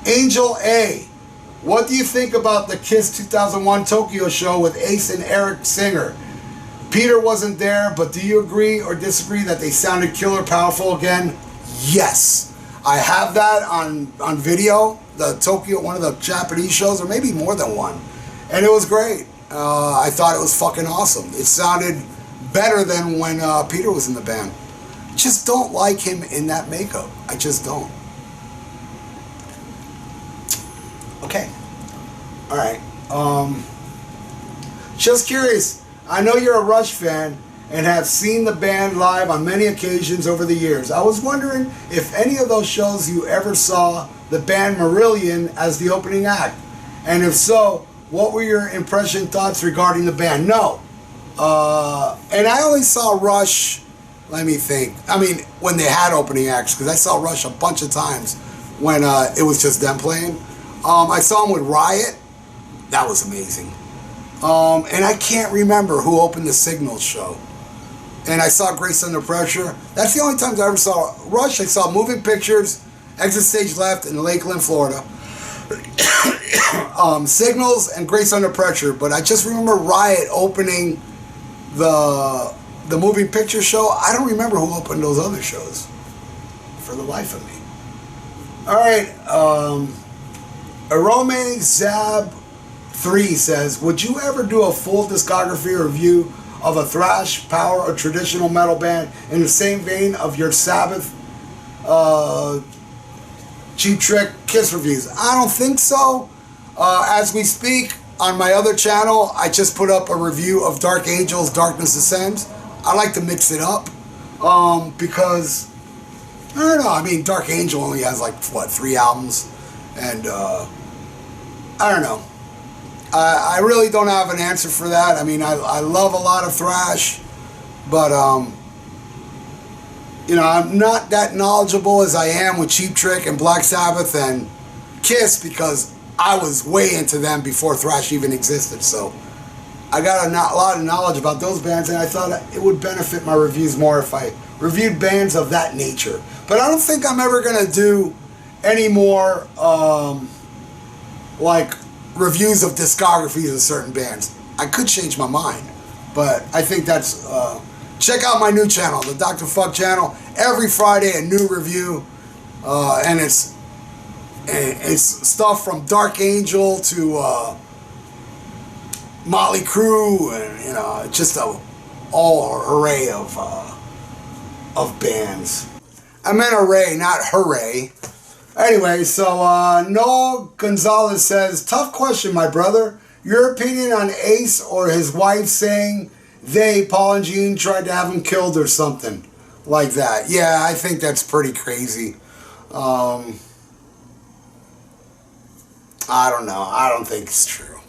Angel A, what do you think about the KISS 2001 Tokyo show with Ace and Eric Singer? Peter wasn't there, but do you agree or disagree that they sounded killer powerful again? Yes. I have that on video, the Tokyo, one of the Japanese shows, or maybe more than one. And it was great. I thought it was fucking awesome. It sounded better than when Peter was in the band. Just don't like him in that makeup. I just don't. Okay. Alright. Just curious. I know you're a Rush fan and have seen the band live on many occasions over the years. I was wondering if any of those shows you ever saw the band Marillion as the opening act. And if so, what were your thoughts regarding the band? No. And I only saw Rush, let me think. I mean, when they had opening acts, because I saw Rush a bunch of times when it was just them playing. I saw them with Riot. That was amazing. And I can't remember who opened the Signal show. And I saw Grace Under Pressure. That's the only times I ever saw Rush. I saw Moving Pictures, Exit Stage Left in Lakeland, Florida. Signals and Grace Under Pressure. But I just remember Riot opening the Moving Picture show. I don't remember who opened those other shows for the life of me. Alright, Arome Zab 3 says, would you ever do a full discography review of a thrash, power, or traditional metal band in the same vein of your Sabbath, Cheap Trick, Kiss reviews? I don't think so. As we speak, on my other channel, I just put up a review of Dark Angel's Darkness Ascends. I like to mix it up because, I don't know, I mean, Dark Angel only has like, what, 3 albums? And, I don't know. I really don't have an answer for that. I mean, I love a lot of thrash, but, you know, I'm not that knowledgeable as I am with Cheap Trick and Black Sabbath and Kiss because I was way into them before thrash even existed. So I got a lot of knowledge about those bands, and I thought it would benefit my reviews more if I reviewed bands of that nature. But I don't think I'm ever going to do any more, like, reviews of discographies of certain bands. I could change my mind, but I think that's, check out my new channel, the Dr. Fuck channel. Every Friday a new review, and it's stuff from Dark Angel to Motley Crue, and you know, just a all array of bands. I meant array, not hooray. Anyway, so Noel Gonzalez says, tough question, my brother. Your opinion on Ace or his wife saying they, Paul and Gene, tried to have him killed or something like that. Yeah, I think that's pretty crazy. I don't know. I don't think it's true.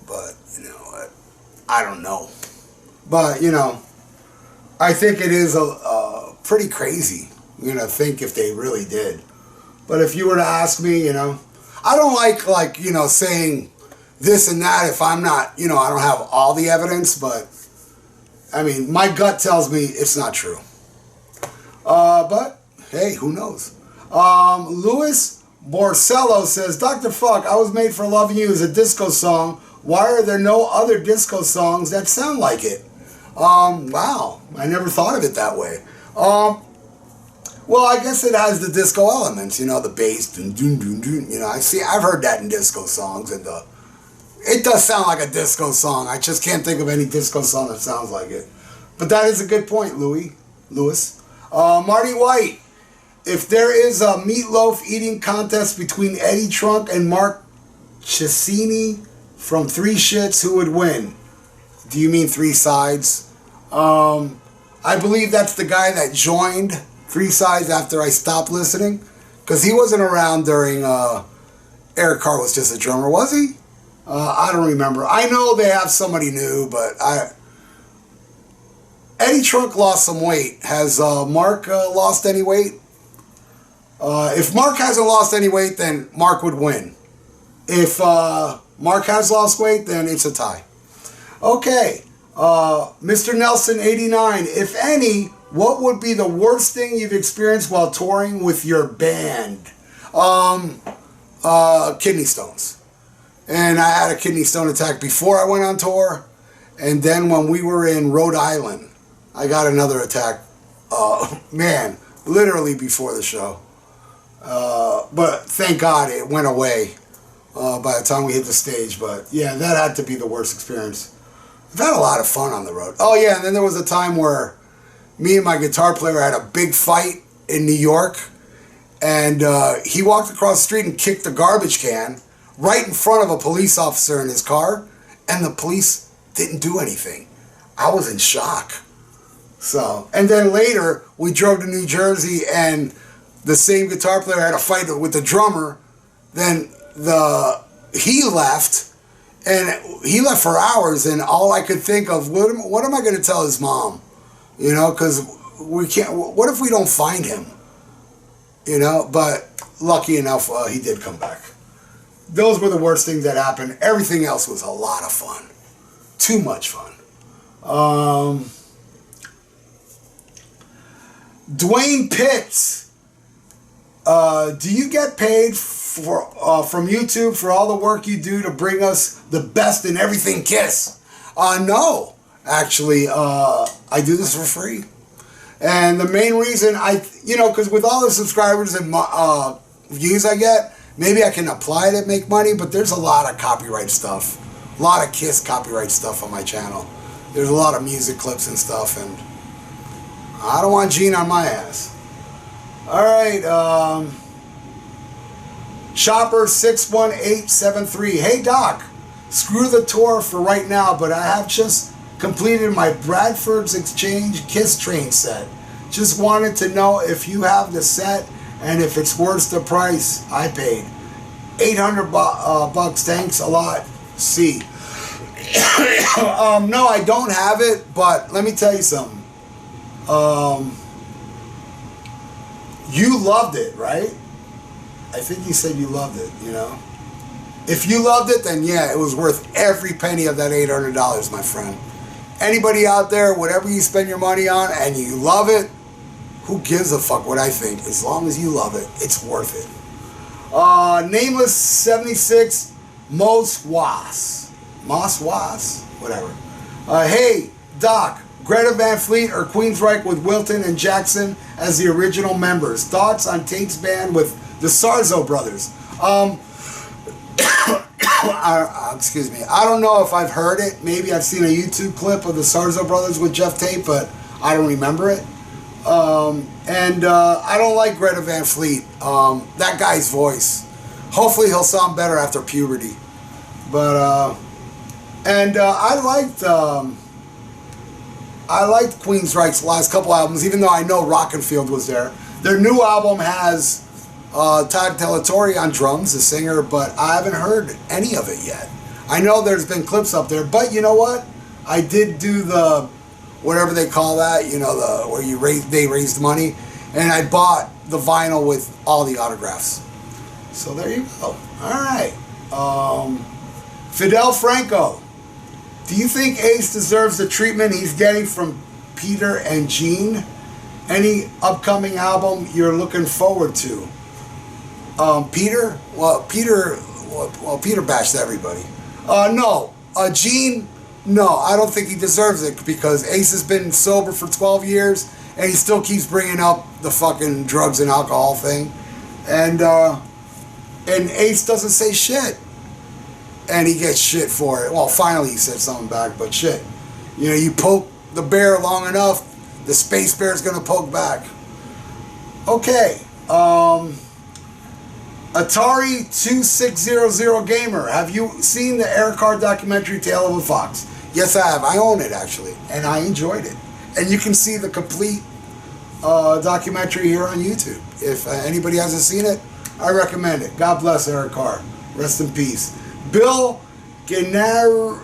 But, you know, I don't know. But, you know, I think it is pretty crazy, you know, think if they really did. But if you were to ask me, you know, I don't like, you know, saying this and that if I'm not, you know, I don't have all the evidence, but, I mean, my gut tells me it's not true. But, hey, who knows? Louis Borsello says, Dr. Fuck, I Was Made for Loving You is a disco song. Why are there no other disco songs that sound like it? Wow, I never thought of it that way. Well, I guess it has the disco elements, you know, the bass, dun, dun, dun, dun, you know, I've heard that in disco songs, and it does sound like a disco song. I just can't think of any disco song that sounds like it. But that is a good point, Louis. Marty White, if there is a meatloaf eating contest between Eddie Trunk and Mark Cesini from Three Shits, who would win? Do you mean Three Sides? I believe that's the guy that joined Three Sides after I stopped listening, because he wasn't around during Eric Carr was just a drummer, was he? I don't remember. I know they have somebody new, but Eddie Trunk lost some weight. Has Mark lost any weight? If Mark hasn't lost any weight, then Mark would win. If Mark has lost weight, then it's a tie. Okay, Mr. Nelson 89, if any, what would be the worst thing you've experienced while touring with your band? Kidney stones. And I had a kidney stone attack before I went on tour. And then when we were in Rhode Island, I got another attack. Man, literally before the show. But thank God it went away by the time we hit the stage. But yeah, that had to be the worst experience. I've had a lot of fun on the road. Oh yeah, and then there was a time where me and my guitar player had a big fight in New York. And he walked across the street and kicked a garbage can right in front of a police officer in his car. And the police didn't do anything. I was in shock. So, and then later we drove to New Jersey and the same guitar player had a fight with the drummer. Then he left, and he left for hours. And all I could think of, what am I going to tell his mom? You know, because we can't. What if we don't find him? You know, but lucky enough, he did come back. Those were the worst things that happened. Everything else was a lot of fun. Too much fun. Dwayne Pitts, do you get paid from YouTube for all the work you do to bring us the best in everything Kiss? No, actually, I do this for free. And the main reason because with all the subscribers and views I get, maybe I can apply to make money, but there's a lot of copyright stuff. A lot of Kiss copyright stuff on my channel. There's a lot of music clips and stuff, and I don't want Gene on my ass. Alright, Chopper61873. Hey Doc, screw the tour for right now, but I have just completed my Bradford's Exchange Kiss Train set. Just wanted to know if you have the set and if it's worth the price I paid. 800 bucks, thanks a lot. C. No, I don't have it, but let me tell you something. You loved it, right? I think you said you loved it, you know? If you loved it, then yeah, it was worth every penny of that $800, my friend. Anybody out there, whatever you spend your money on and you love it, who gives a fuck what I think? As long as you love it, it's worth it. Nameless 76 Mos Was. Whatever. Hey, Doc, Greta Van Fleet or Queensryche with Wilton and Jackson as the original members. Thoughts on Tate's band with the Sarzo brothers? Excuse me. I don't know if I've heard it. Maybe I've seen a YouTube clip of the Sarzo brothers with Jeff Tate, but I don't remember it. I don't like Greta Van Fleet. That guy's voice. Hopefully he'll sound better after puberty. But I liked Queensryche's last couple albums, even though I know Rockenfield was there. Their new album has Todd Telatorre on drums, the singer, but I haven't heard any of it yet. I know there's been clips up there, but you know what? I did do the whatever they call that, you know, where they raised money, and I bought the vinyl with all the autographs. So there you go. All right. Fidel Franco, do you think Ace deserves the treatment he's getting from Peter and Gene? Any upcoming album you're looking forward to? Peter? Well, Peter bashed everybody. No. Gene? No, I don't think he deserves it because Ace has been sober for 12 years and he still keeps bringing up the fucking drugs and alcohol thing. And Ace doesn't say shit. And he gets shit for it. Well, finally he said something back, but shit. You know, you poke the bear long enough, the space bear's gonna poke back. Okay. Atari 2600 Gamer, have you seen the Eric Carr documentary Tale of a Fox? Yes, I have. I own it, actually, and I enjoyed it. And you can see the complete documentary here on YouTube. If anybody hasn't seen it, I recommend it. God bless Eric Carr. Rest in peace. Bill Genarakis.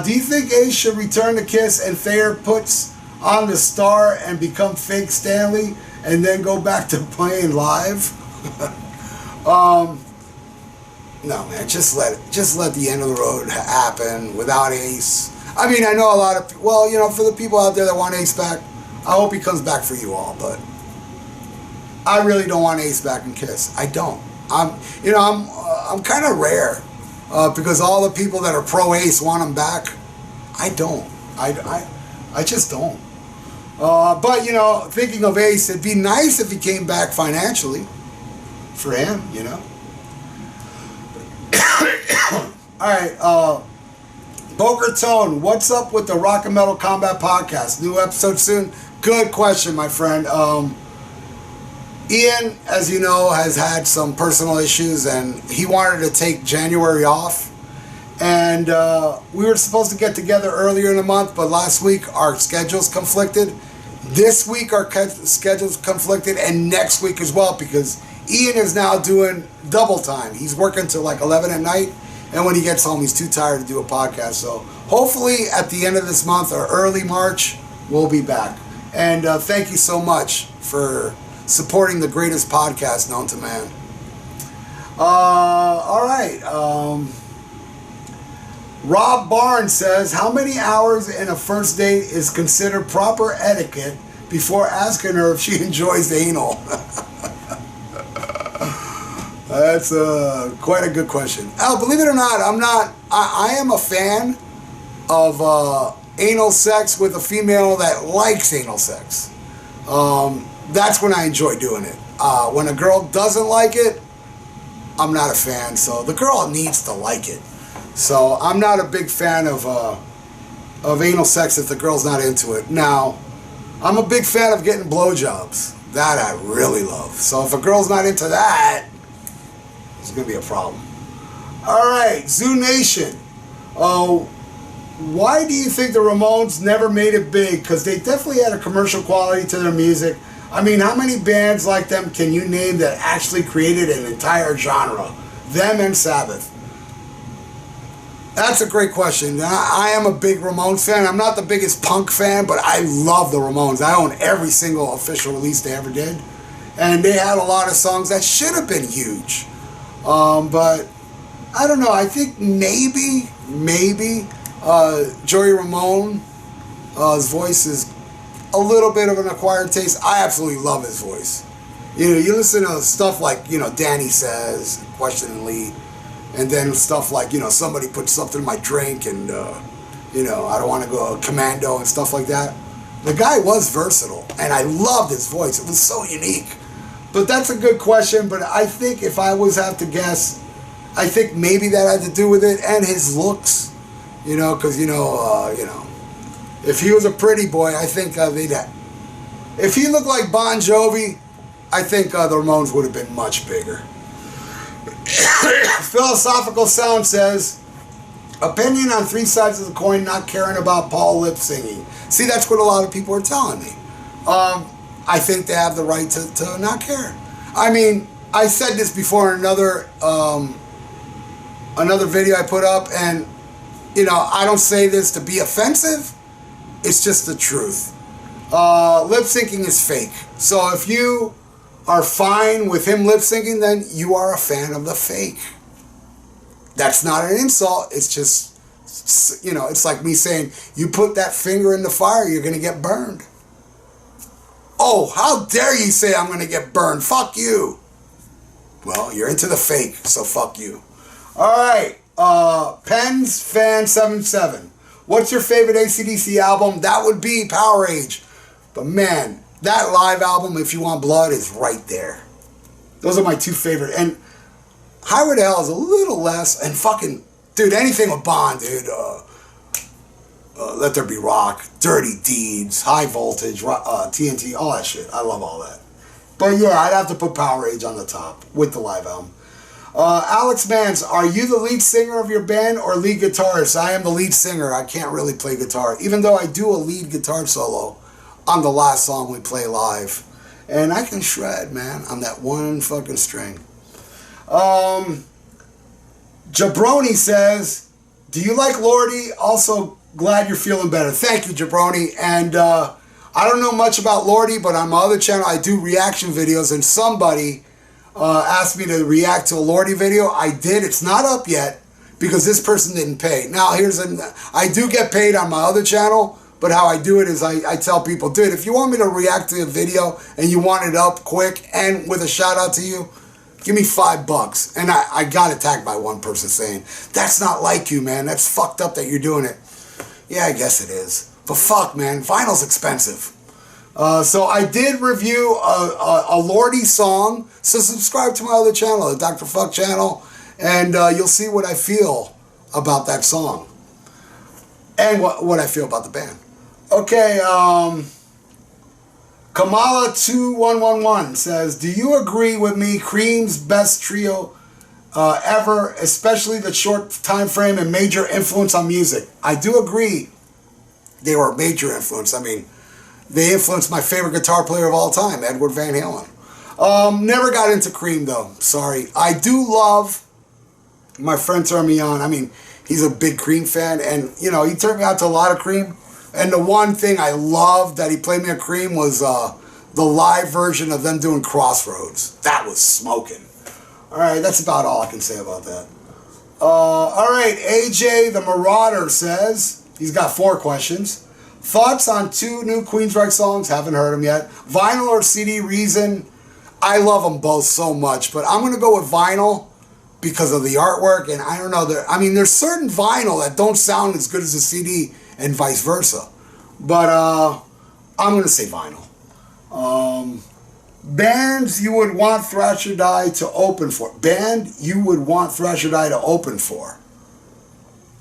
Do you think Ace should return to Kiss and Thayer puts on the star and become fake Stanley and then go back to playing live? No, man, just let the end of the road happen without Ace. I mean, I know a lot of, well, you know, for the people out there that want Ace back, I hope he comes back for you all, but I really don't want Ace back in Kiss. I don't. I'm kind of rare because all the people that are pro Ace want him back. I don't. I just don't. But thinking of Ace, it'd be nice if he came back financially for him. All right. Boca Tone, what's up with the Rock and Metal Combat Podcast? New episode soon? Good question, my friend. Ian, as you know, has had some personal issues, and he wanted to take January off. And we were supposed to get together earlier in the month, but last week our schedules conflicted. This week our schedules conflicted, and next week as well, because Ian is now doing double time. He's working till like 11 at night, and when he gets home, he's too tired to do a podcast. So hopefully at the end of this month or early March, we'll be back. And thank you so much for supporting the greatest podcast known to man. All right. Rob Barnes says, how many hours in a first date is considered proper etiquette before asking her if she enjoys anal? That's quite a good question. Believe it or not, I am a fan of anal sex with a female that likes anal sex. That's when I enjoy doing it. When a girl doesn't like it, I'm not a fan. So the girl needs to like it. So I'm not a big fan of anal sex if the girl's not into it. Now, I'm a big fan of getting blowjobs. That I really love. So if a girl's not into that, it's going to be a problem. All right, Zoo Nation. Why do you think the Ramones never made it big? Because they definitely had a commercial quality to their music. I mean, how many bands like them can you name that actually created an entire genre? Them and Sabbath. That's a great question. I am a big Ramones fan. I'm not the biggest punk fan, but I love the Ramones. I own every single official release they ever did. And they had a lot of songs that should have been huge. But I don't know. I think maybe Joey Ramone's voice is a little bit of an acquired taste. I absolutely love his voice. You listen to stuff like, Danny Says, Questioningly, and then stuff like, somebody put something in my drink and, I don't want to go commando and stuff like that. The guy was versatile, and I loved his voice. It was so unique. But that's a good question, but I think if I was have to guess, I think maybe that had to do with it, and his looks, because, if he was a pretty boy, I think if he looked like Bon Jovi, I think the Ramones would have been much bigger. Philosophical Sound says, opinion on three sides of the coin, not caring about Paul lip singing. See, that's what a lot of people are telling me. I think they have the right to not care. I mean, I said this before in another video I put up, and I don't say this to be offensive. It's just the truth. Lip syncing is fake. So if you are fine with him lip syncing, then you are a fan of the fake. That's not an insult. It's just, it's like me saying, you put that finger in the fire, you're going to get burned. Oh, how dare you say I'm going to get burned? Fuck you. Well, you're into the fake, so fuck you. All right. Pens Fan 77. What's your favorite AC/DC album? That would be Power Age. But man, that live album, If You Want Blood, is right there. Those are my two favorite. And Highway to Hell is a little less. And fucking, dude, anything with Bond, dude. Let There Be Rock, Dirty Deeds, High Voltage, TNT, all that shit. I love all that. But yeah, I'd have to put Power Age on the top with the live album. Alex Mans, are you the lead singer of your band or lead guitarist? I am the lead singer. I can't really play guitar, even though I do a lead guitar solo on the last song we play live. And I can shred, man, on that one fucking string. Jabroni says, do you like Lordy? Also, glad you're feeling better. Thank you, Jabroni. And I don't know much about Lordy, but on my other channel, I do reaction videos, and somebody asked me to react to a Lordy video. I did. It's not up yet because this person didn't pay. Now, I do get paid on my other channel, But how I do it is I tell people, dude, if you want me to react to a video and you want it up quick and with a shout out to you, give me $5. And I got attacked by one person saying, that's not like you, man. That's fucked up that you're doing it. Yeah, I guess it is. But fuck, man, vinyl's expensive. So I did review a Lordy song. So subscribe to my other channel, the Dr. Fuck channel, and you'll see what I feel about that song. And what I feel about the band. Okay, Kamala2111 says, do you agree with me, Cream's best trio ever, especially the short time frame and major influence on music? I do agree they were a major influence. I mean, they influenced my favorite guitar player of all time, Edward Van Halen. Never got into Cream, though. Sorry. I do love my friend turned me on. I mean, he's a big Cream fan, and, you know, he turned me out to a lot of Cream. And the one thing I loved that he played me a Cream was the live version of them doing Crossroads. That was smoking. All right, that's about all I can say about that. All right, AJ the Marauder says, he's got 4 questions. Thoughts on 2 new Queensryche songs? Haven't heard them yet. Vinyl or CD? Reason? I love them both so much, but I'm going to go with vinyl because of the artwork, and I don't know. I mean, there's certain vinyl that don't sound as good as a CD, and vice versa. But I'm going to say vinyl. Bands you would want Thrash or Die to open for. Band you would want Thrash or Die to open for.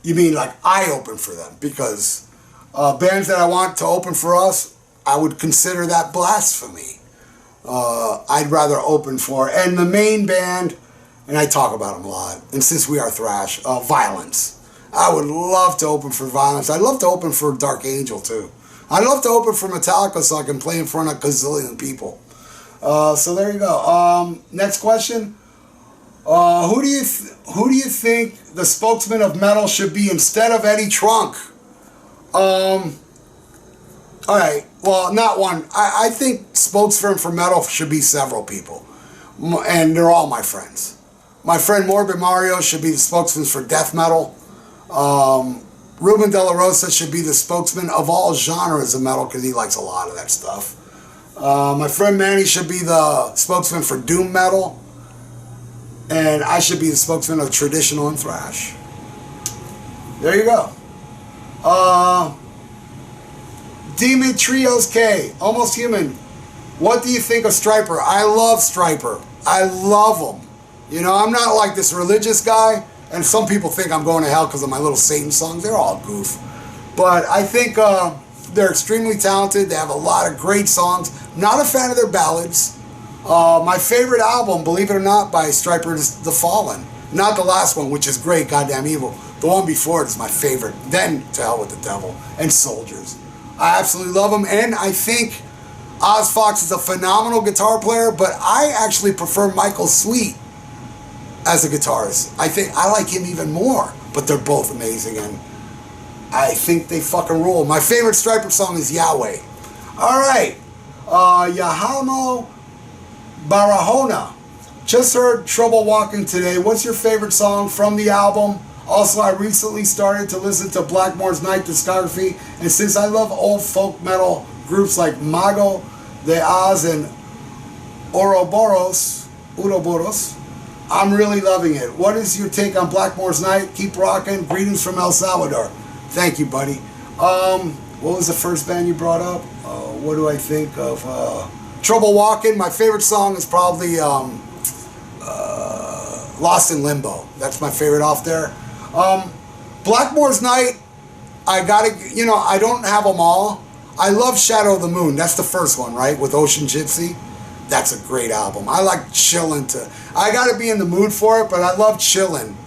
You mean like I open for them? Because bands that I want to open for us, I would consider that blasphemy. I'd rather open for. And the main band, and I talk about them a lot, and since we are Thrash, Violence. I would love to open for Violence. I'd love to open for Dark Angel, too. I'd love to open for Metallica so I can play in front of a gazillion people. So there you go. Next question. Who do you think the spokesman of metal should be instead of Eddie Trunk? All right. Well, not one. I think spokesman for metal should be several people. And they're all my friends. My friend Morbid Mario should be the spokesman for death metal. Ruben De La Rosa should be the spokesman of all genres of metal because he likes a lot of that stuff. My friend Manny should be the spokesman for doom metal. And I should be the spokesman of traditional and thrash. There you go. Demon Trios K, Almost Human. What do you think of Stryper? I love Stryper. I love him. You know, I'm not like this religious guy. And some people think I'm going to hell because of my little Satan songs. They're all goof. But I think they're extremely talented. They have a lot of great songs. Not a fan of their ballads. My favorite album, believe it or not, by Stryper is The Fallen. Not the last one, which is great, Goddamn Evil. The one before it is my favorite. Then To Hell with the Devil and Soldiers. I absolutely love them. And I think Oz Fox is a phenomenal guitar player, but I actually prefer Michael Sweet as a guitarist. I think I like him even more, but they're both amazing, and I think they fucking rule. My favorite Stryper song is Yahweh. All right, Yahamo Barahona. Just heard Trouble Walking today. What's your favorite song from the album? Also, I recently started to listen to Blackmore's Night discography, and since I love old folk metal groups like Mago de Oz and Ouroboros, I'm really loving it. What is your take on Blackmore's Night? Keep rocking. Greetings from El Salvador. Thank you, buddy. What was the first band you brought up? What do I think of? Trouble Walking. My favorite song is probably Lost in Limbo. That's my favorite off there. Blackmore's Night, I gotta, you know, I don't have them all. I love Shadow of the Moon. That's the first one, right? With Ocean Gypsy. That's a great album. I like chilling to, I gotta be in the mood for it, but I love chilling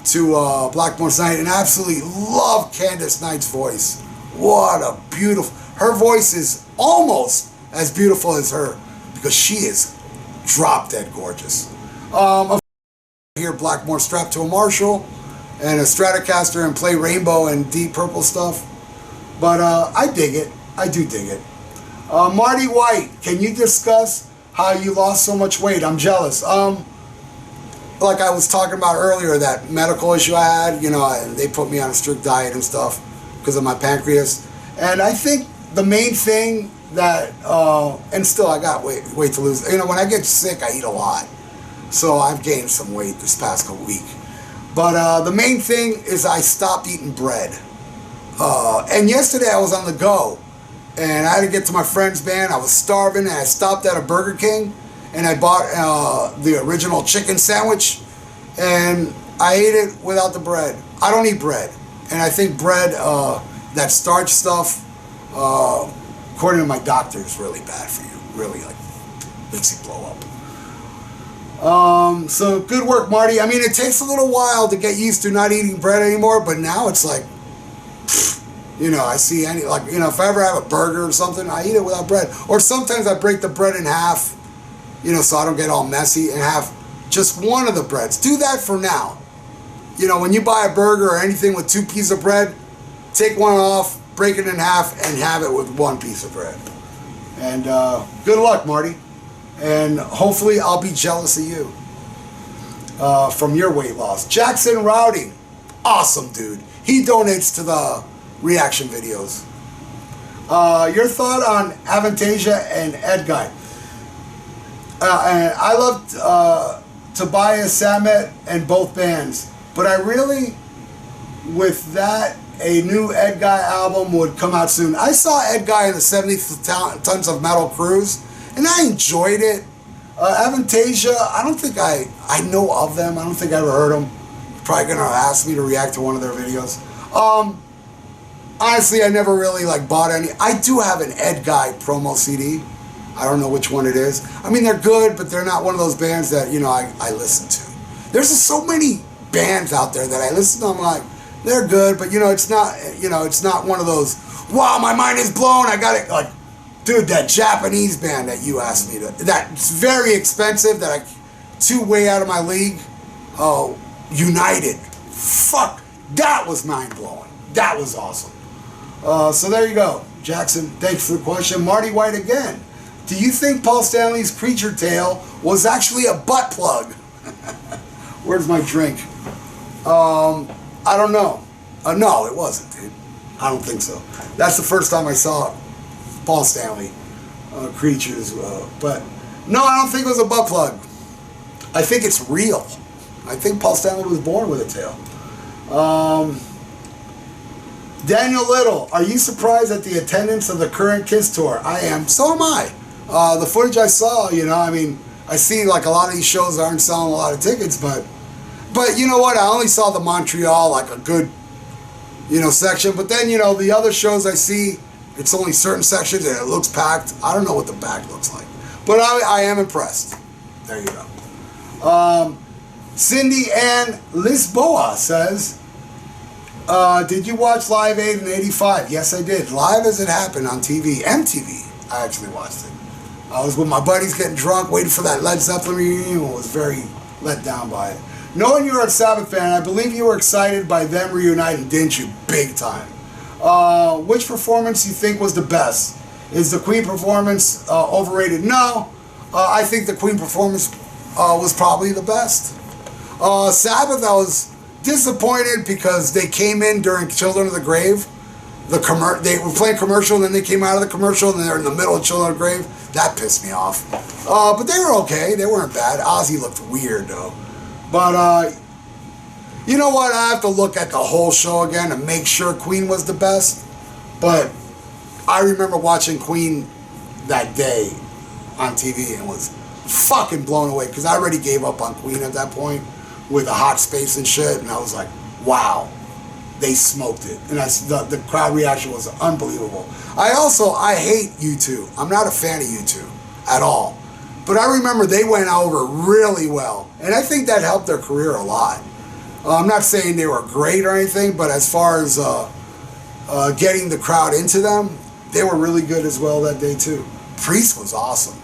to Blackmore's Night, and I absolutely love Candace Knight's voice. What a beautiful, her voice is almost as beautiful as her, because she is drop dead gorgeous. Hear Blackmore strapped to a Marshall and a Stratocaster and play Rainbow and Deep Purple stuff, but I dig it. I do dig it. Marty White, can you discuss how you lost so much weight? I'm jealous. Like I was talking about earlier, that medical issue I had, you know, they put me on a strict diet and stuff because of my pancreas. And I think the main thing that, and still I got weight to lose. You know, when I get sick, I eat a lot. So I've gained some weight this past week. But the main thing is I stopped eating bread. And yesterday I was on the go. And I had to get to my friend's band. I was starving, and I stopped at a Burger King, and I bought the original chicken sandwich, and I ate it without the bread. I don't eat bread, and I think bread, that starch stuff, according to my doctor, is really bad for you. Really, like, makes you blow up. So good work, Marty. I mean, it takes a little while to get used to not eating bread anymore, but now it's like, you know, I see any, like, you know, if I ever have a burger or something, I eat it without bread. Or sometimes I break the bread in half, you know, so I don't get all messy, and have just one of the breads. Do that for now. You know, when you buy a burger or anything with 2 pieces of bread, take one off, break it in half, and have it with 1 piece of bread. And good luck, Marty. And hopefully I'll be jealous of you from your weight loss. Jackson Rowdy, awesome dude. He donates to the reaction videos. Your thought on Avantasia and Ed Guy. And I love Tobias Sammet and both bands, but I really, with that, a new Ed Guy album would come out soon. I saw Ed Guy in the 70 Tons of Metal cruise, and I enjoyed it. Avantasia, I don't think I know of them. I don't think I ever heard them. Probably gonna ask me to react to one of their videos. Honestly, I never really like bought any. I do have an Ed Guy promo CD. I don't know which one it is. I mean, they're good, but they're not one of those bands that, you know, I listen to. There's just so many bands out there that I listen to. I'm like, they're good, but, you know, it's not one of those, wow, my mind is blown, I got it. Like, dude, that Japanese band that you asked me to, that's very expensive, that too way out of my league. Oh, United. Fuck, that was mind-blowing. That was awesome. So there you go. Jackson, thanks for the question. Marty White again. Do you think Paul Stanley's Creature Tail was actually a butt plug? Where's my drink? I don't know. No, it wasn't, dude. I don't think so. That's the first time I saw Paul Stanley Creatures. But no, I don't think it was a butt plug. I think it's real. I think Paul Stanley was born with a tail. Daniel Little, are you surprised at the attendance of the current Kiss tour? I am. So am I. The footage I saw, you know, I mean, I see like a lot of these shows aren't selling a lot of tickets, but you know what? I only saw the Montreal, like a good, you know, section. But then, you know, the other shows I see, it's only certain sections and it looks packed. I don't know what the back looks like, but I am impressed. There you go. Cindy Ann Lisboa says, did you watch Live Aid in '85? Yes, I did. Live as it happened on TV. MTV. I actually watched it. I was with my buddies getting drunk, waiting for that Led Zeppelin reunion, and was very let down by it. Knowing you were a Sabbath fan, I believe you were excited by them reuniting, didn't you? Big time. Which performance do you think was the best? Is the Queen performance overrated? No. I think the Queen performance was probably the best. Sabbath, I was disappointed because they came in during Children of the Grave. They were playing commercial, and then they came out of the commercial, and they're in the middle of Children of the Grave. That pissed me off. But they were okay. They weren't bad. Ozzy looked weird, though. But, you know what? I have to look at the whole show again to make sure Queen was the best. But I remember watching Queen that day on TV and was fucking blown away because I already gave up on Queen at that point with the hot space and shit. And I was like, wow, they smoked it. And the crowd reaction was unbelievable. I hate U2. I'm not a fan of U2 at all. But I remember they went over really well. And I think that helped their career a lot. I'm not saying they were great or anything, but as far as getting the crowd into them, they were really good as well that day too. Priest was awesome.